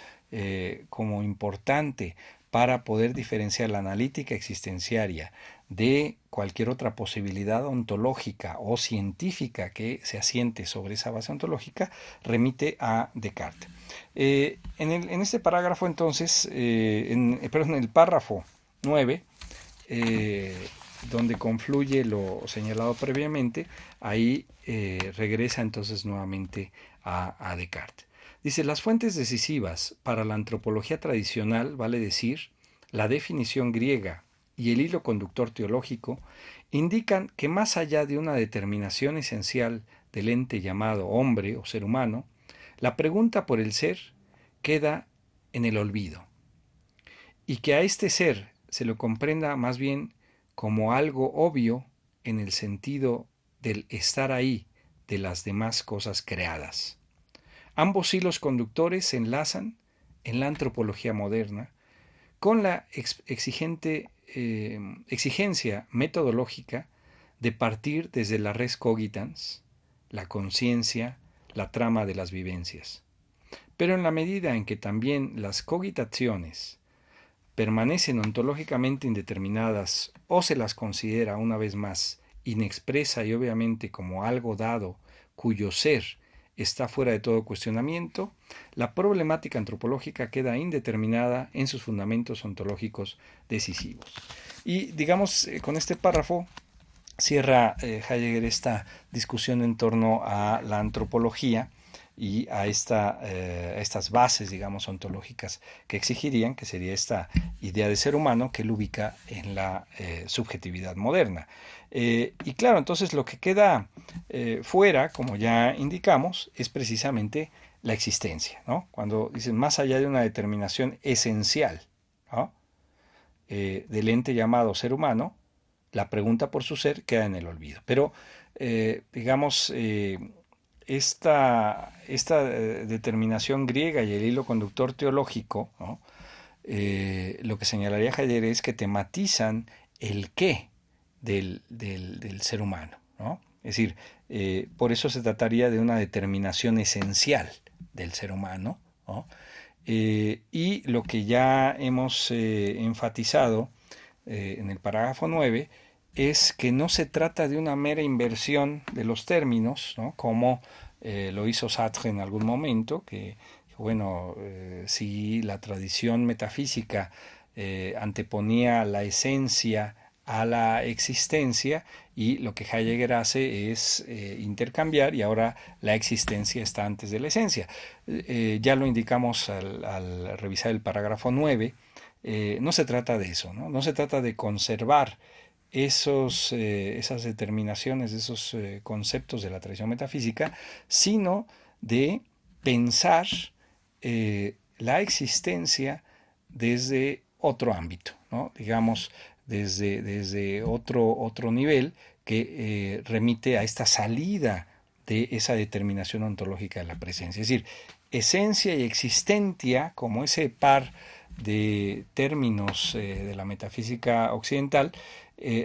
como importante para poder diferenciar la analítica existenciaria de cualquier otra posibilidad ontológica o científica que se asiente sobre esa base ontológica, remite a Descartes. En este parágrafo entonces, en el párrafo 9, donde confluye lo señalado previamente, ahí regresa entonces nuevamente a Descartes. Dice, las fuentes decisivas para la antropología tradicional, vale decir, la definición griega y el hilo conductor teológico, indican que más allá de una determinación esencial del ente llamado hombre o ser humano, la pregunta por el ser queda en el olvido, y que a este ser se lo comprenda más bien como algo obvio en el sentido del estar ahí de las demás cosas creadas. Ambos hilos conductores se enlazan en la antropología moderna con la exigencia metodológica de partir desde la res cogitans, la conciencia, la trama de las vivencias. Pero en la medida en que también las cogitaciones permanecen ontológicamente indeterminadas o se las considera una vez más inexpresa y obviamente como algo dado cuyo ser está fuera de todo cuestionamiento, la problemática antropológica queda indeterminada en sus fundamentos ontológicos decisivos. Y digamos, con este párrafo cierra Heidegger esta discusión en torno a la antropología y a estas bases, digamos, ontológicas que exigirían, que sería esta idea de ser humano que él ubica en la subjetividad moderna. Y claro, entonces lo que queda fuera, como ya indicamos, es precisamente la existencia, ¿no? Cuando dicen más allá de una determinación esencial, ¿no? Del ente llamado ser humano, la pregunta por su ser queda en el olvido. Pero, digamos, esta determinación griega y el hilo conductor teológico, ¿no? Lo que señalaría Heidegger es que tematizan el qué del ser humano, ¿no? Es decir, por eso se trataría de una determinación esencial del ser humano, ¿no? Y lo que ya hemos enfatizado en el parágrafo 9 es que no se trata de una mera inversión de los términos, ¿no? Como lo hizo Sartre en algún momento, que bueno, si la tradición metafísica anteponía la esencia a la existencia, y lo que Heidegger hace es intercambiar, y ahora la existencia está antes de la esencia. Ya lo indicamos al revisar el parágrafo 9. No se trata de eso, ¿no? No se trata de conservar esas determinaciones, esos conceptos de la tradición metafísica, sino de pensar la existencia desde otro ámbito, ¿no? Digamos, desde otro nivel que remite a esta salida de esa determinación ontológica de la presencia. Es decir, esencia y existencia, como ese par de términos de la metafísica occidental,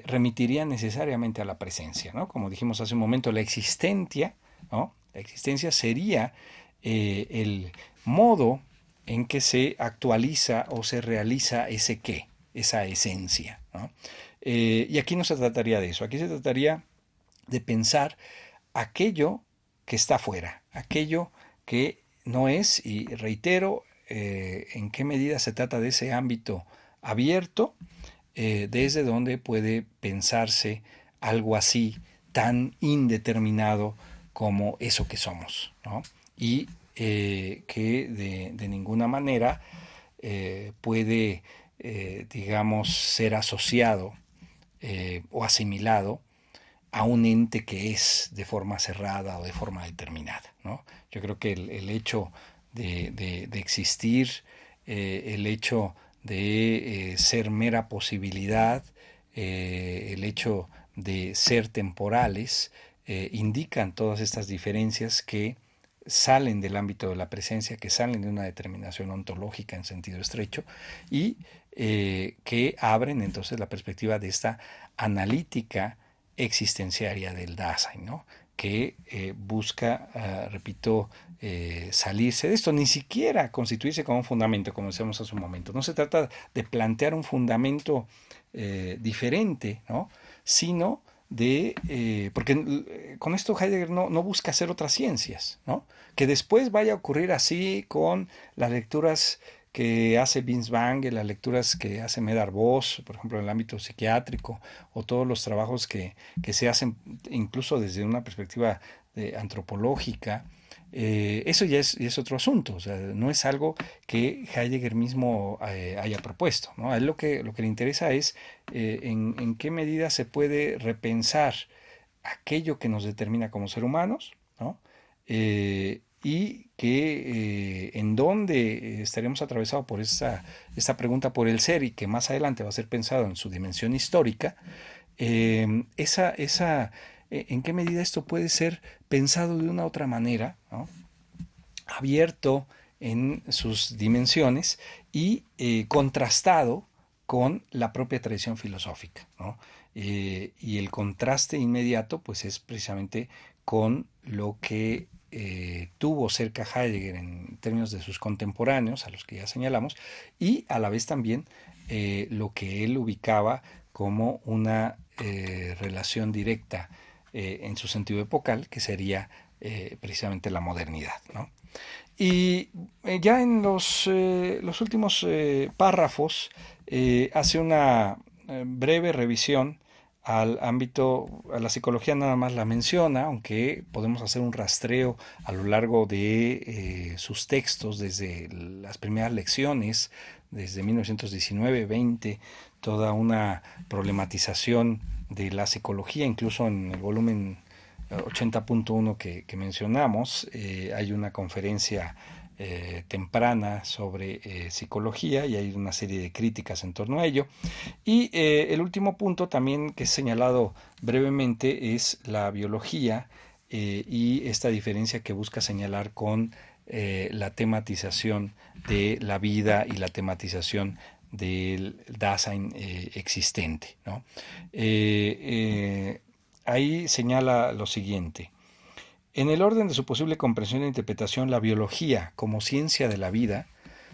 remitirían necesariamente a la presencia, ¿no? Como dijimos hace un momento, la existencia, ¿no? La existencia sería el modo en que se actualiza o se realiza ese qué, esa esencia, ¿no? Y aquí no se trataría de eso, aquí se trataría de pensar aquello que está fuera, aquello que no es, y reitero, en qué medida se trata de ese ámbito abierto, desde donde puede pensarse algo así tan indeterminado como eso que somos, ¿no? Y que de ninguna manera puede, digamos, ser asociado o asimilado a un ente que es de forma cerrada o de forma determinada, ¿no? Yo creo que el hecho de existir, el hecho de ser mera posibilidad, el hecho de ser temporales, indican todas estas diferencias que salen del ámbito de la presencia, que salen de una determinación ontológica en sentido estrecho, y que abren entonces la perspectiva de esta analítica existenciaria del Dasein, ¿no? Que busca, repito, salirse de esto, ni siquiera constituirse como un fundamento, como decíamos hace un momento. No se trata de plantear un fundamento diferente, ¿no? Sino porque con esto Heidegger no busca hacer otras ciencias, ¿no? Que después vaya a ocurrir así con las lecturas que hace Binswanger, las lecturas que hace Medard Voss, por ejemplo, en el ámbito psiquiátrico, o todos los trabajos que se hacen incluso desde una perspectiva antropológica, eso ya es otro asunto, o sea, no es algo que Heidegger mismo haya propuesto, ¿no? A él lo que le interesa es en qué medida se puede repensar aquello que nos determina como ser humanos, ¿no? Y que en dónde estaremos atravesados por esta pregunta por el ser y que más adelante va a ser pensado en su dimensión histórica, en qué medida esto puede ser pensado de una otra manera, ¿no? Abierto en sus dimensiones y contrastado con la propia tradición filosófica, ¿no? Y el contraste inmediato pues es precisamente con lo que tuvo cerca Heidegger en términos de sus contemporáneos, a los que ya señalamos, y a la vez también lo que él ubicaba como una relación directa en su sentido epocal, que sería precisamente la modernidad, ¿no? Y ya en los últimos párrafos hace una breve revisión al ámbito, a la psicología nada más la menciona, aunque podemos hacer un rastreo a lo largo de sus textos, desde las primeras lecciones, desde 1919-20, toda una problematización de la psicología, incluso en el volumen 80.1 que mencionamos, hay una conferencia temprana sobre psicología y hay una serie de críticas en torno a ello. Y el último punto también que he señalado brevemente es la biología y esta diferencia que busca señalar con la tematización de la vida y la tematización del Dasein existente, ¿no? Ahí señala lo siguiente. En el orden de su posible comprensión e interpretación, la biología como ciencia de la vida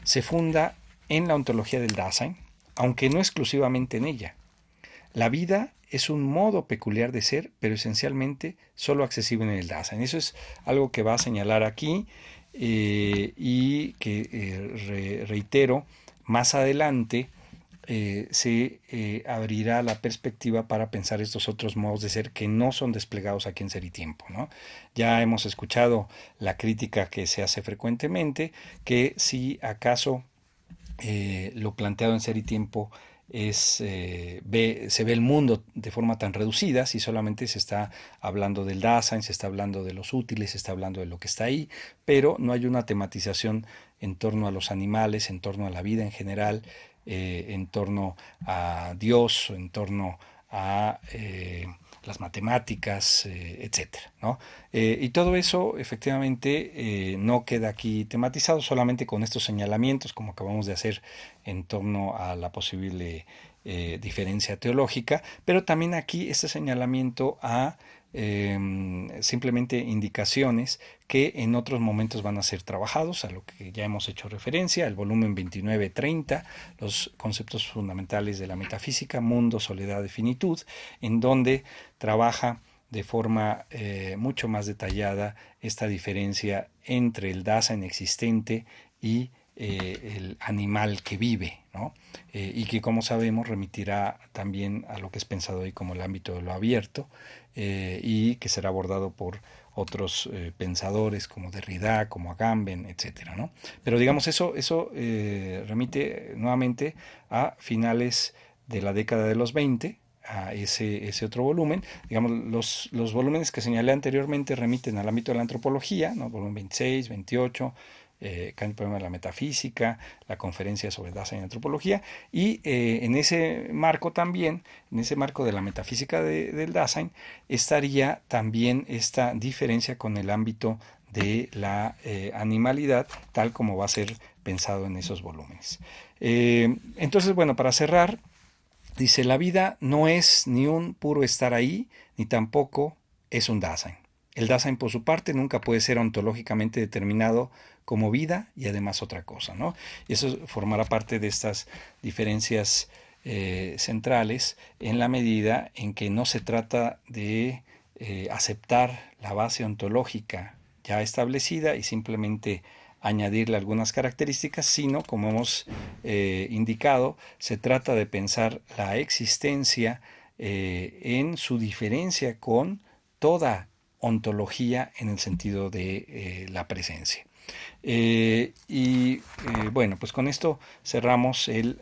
se funda en la ontología del Dasein, aunque no exclusivamente en ella. La vida es un modo peculiar de ser, pero esencialmente solo accesible en el Dasein. Eso es algo que va a señalar aquí y que reitero más adelante se abrirá la perspectiva para pensar estos otros modos de ser que no son desplegados aquí en Ser y Tiempo, ¿no? Ya hemos escuchado la crítica que se hace frecuentemente, que si acaso lo planteado en Ser y Tiempo se ve el mundo de forma tan reducida, si solamente se está hablando del Dasein, se está hablando de los útiles, se está hablando de lo que está ahí, pero no hay una tematización en torno a los animales, en torno a la vida en general, en torno a Dios, en torno a las matemáticas, etcétera, ¿no? Y todo eso efectivamente no queda aquí tematizado, solamente con estos señalamientos, como acabamos de hacer en torno a la posible diferencia teológica, pero también aquí este señalamiento a simplemente indicaciones que en otros momentos van a ser trabajados, a lo que ya hemos hecho referencia, el volumen 29-30, los conceptos fundamentales de la metafísica, mundo, soledad y finitud, en donde trabaja de forma mucho más detallada esta diferencia entre el Dasein existente y el animal que vive, ¿no? Y que, como sabemos, remitirá también a lo que es pensado hoy como el ámbito de lo abierto y que será abordado por otros pensadores como Derrida, como Agamben, etcétera, ¿no? Pero digamos, eso remite nuevamente a finales de la década de los 20, a ese otro volumen. Digamos, los volúmenes que señalé anteriormente remiten al ámbito de la antropología, ¿no? Volumen 26, 28, el problema de la metafísica, la conferencia sobre Dasein y antropología, y en ese marco también, en ese marco de la metafísica del Dasein, estaría también esta diferencia con el ámbito de la animalidad, tal como va a ser pensado en esos volúmenes. Entonces, bueno, para cerrar, dice, la vida no es ni un puro estar ahí, ni tampoco es un Dasein. El Dasein, por su parte, nunca puede ser ontológicamente determinado como vida y además otra cosa, ¿no? Y eso formará parte de estas diferencias centrales en la medida en que no se trata de aceptar la base ontológica ya establecida y simplemente añadirle algunas características, sino, como hemos indicado, se trata de pensar la existencia en su diferencia con toda ontología en el sentido de la presencia. Bueno, pues con esto cerramos el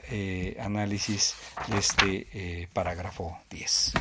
análisis de este párrafo 10.